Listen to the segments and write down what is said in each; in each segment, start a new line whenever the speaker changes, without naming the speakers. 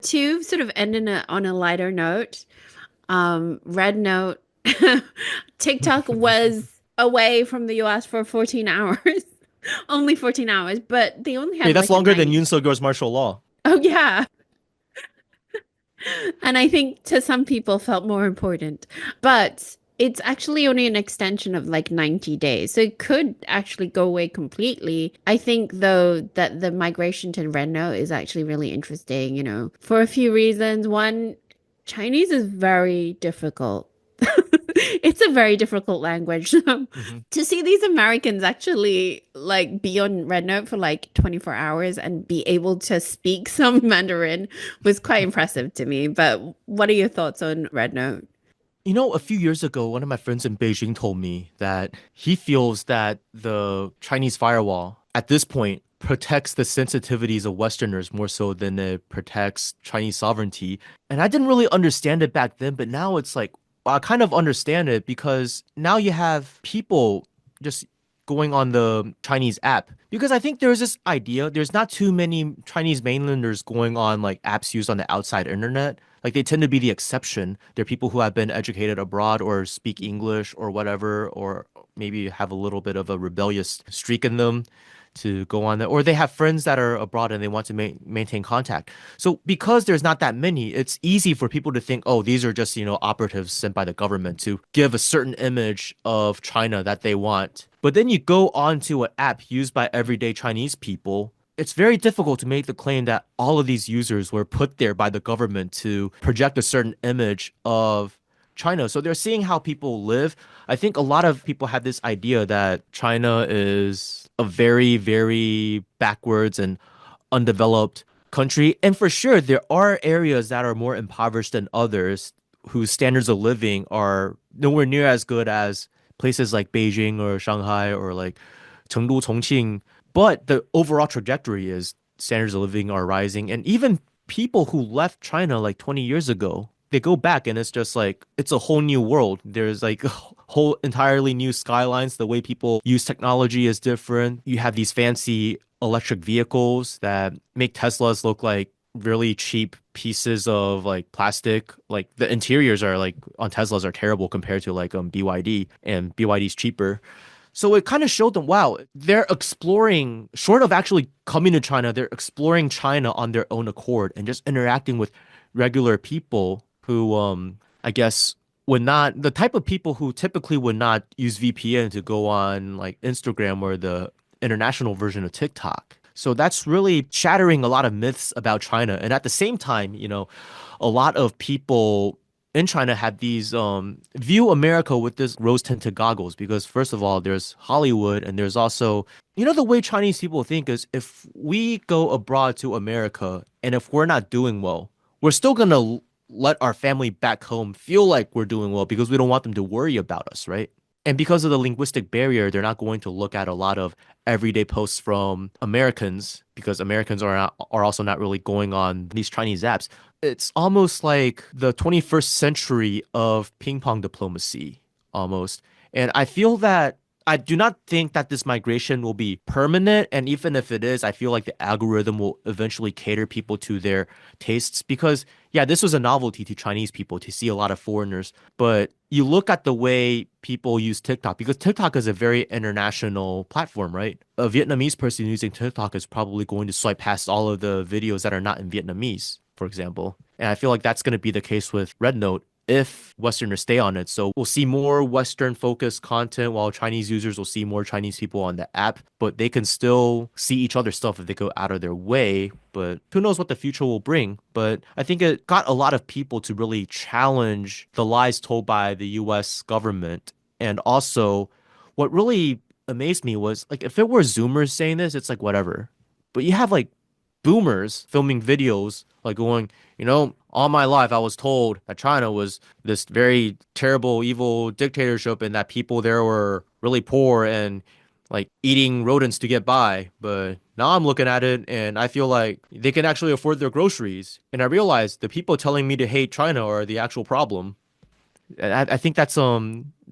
To sort of end on a lighter note, Rednote, TikTok was away from the US for 14 hours, only 14 hours, but they only
Hey,
had
that's
like a
longer than
90.
Yoon Suk-yeol's martial law.
Oh, yeah. And I think to some people felt more important. But it's actually only an extension of like 90 days. So it could actually go away completely. I think, though, that the migration to Reno is actually really interesting, for a few reasons. One, Chinese is very difficult. It's a very difficult language. So
Hmm.
to see these Americans actually like be on Red Note for like 24 hours and be able to speak some Mandarin was quite impressive to me. But what are your thoughts on Red Note?
A few years ago, one of my friends in Beijing told me that he feels that the Chinese firewall at this point protects the sensitivities of Westerners more so than it protects Chinese sovereignty. And I didn't really understand it back then, but now it's like, I kind of understand it because now you have people just going on the Chinese app. Because I think there's this idea, there's not too many Chinese mainlanders going on like apps used on the outside internet. Like they tend to be the exception. They're people who have been educated abroad or speak English or whatever, or maybe have a little bit of a rebellious streak in them to go on there, or they have friends that are abroad and they want to maintain contact. So because there's not that many, it's easy for people to think, oh, these are just, operatives sent by the government to give a certain image of China that they want. But then you go onto an app used by everyday Chinese people. It's very difficult to make the claim that all of these users were put there by the government to project a certain image of China. So they're seeing how people live. I think a lot of people have this idea that China is a very, very backwards and undeveloped country. And for sure, there are areas that are more impoverished than others whose standards of living are nowhere near as good as places like Beijing or Shanghai or like Chengdu, Chongqing. But the overall trajectory is standards of living are rising. And even people who left China like 20 years ago, they go back and it's just like, it's a whole new world. There's like whole entirely new skylines. The way people use technology is different. You have these fancy electric vehicles that make Teslas look like really cheap pieces of like plastic. Like the interiors are like on Teslas are terrible compared to like BYD, and BYD's cheaper. So it kind of showed them, wow, they're exploring, short of actually coming to China, they're exploring China on their own accord and just interacting with regular people who, I guess, would not, the type of people who typically would not use VPN to go on like Instagram or the international version of TikTok. So that's really shattering a lot of myths about China. And at the same time, a lot of people in China have these view America with this rose tinted goggles because first of all, there's Hollywood and there's also, the way Chinese people think is if we go abroad to America and if we're not doing well, we're still gonna let our family back home feel like we're doing well because we don't want them to worry about us, right? And because of the linguistic barrier, they're not going to look at a lot of everyday posts from Americans because Americans are also not really going on these Chinese apps. It's almost like the 21st century of ping pong diplomacy, almost. And I feel that I do not think that this migration will be permanent. And even if it is, I feel like the algorithm will eventually cater people to their tastes because, yeah, this was a novelty to Chinese people to see a lot of foreigners. But you look at the way people use TikTok because TikTok is a very international platform, right? A Vietnamese person using TikTok is probably going to swipe past all of the videos that are not in Vietnamese, for example. And I feel like that's going to be the case with Rednote if Westerners stay on it. So we'll see more Western focused content while Chinese users will see more Chinese people on the app, but they can still see each other's stuff if they go out of their way. But who knows what the future will bring? But I think it got a lot of people to really challenge the lies told by the US government. And also, what really amazed me was like, if it were Zoomers saying this, it's like, whatever. But you have like boomers filming videos, like going, all my life I was told that China was this very terrible, evil dictatorship and that people there were really poor and like eating rodents to get by. But now I'm looking at it and I feel like they can actually afford their groceries. And I realize the people telling me to hate China are the actual problem. I think that's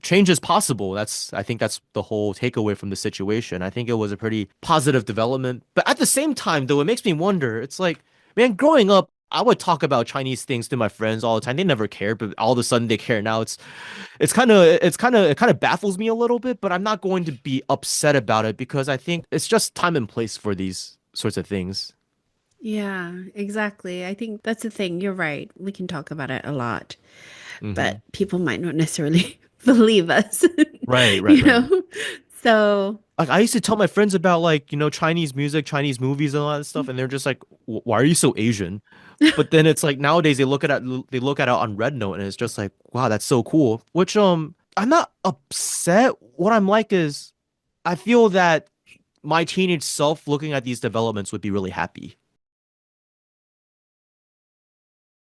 change is possible. I think that's the whole takeaway from the situation. I think it was a pretty positive development. But at the same time, though, it makes me wonder. It's like, man, growing up, I would talk about Chinese things to my friends all the time. They never cared, but all of a sudden they care now. It kind of baffles me a little bit, but I'm not going to be upset about it because I think it's just time and place for these sorts of things.
Yeah, exactly. I think that's the thing. You're right. We can talk about it a lot,
Hmm.
but people might not necessarily believe us,
Right, right,
you
right.
know? So,
Like I used to tell my friends about like, Chinese music, Chinese movies and all that stuff, and they're just like, Why are you so Asian?" But then it's like nowadays they look at it on Rednote and it's just like, wow, that's so cool. Which I'm not upset. What I'm like is I feel that my teenage self looking at these developments would be really happy.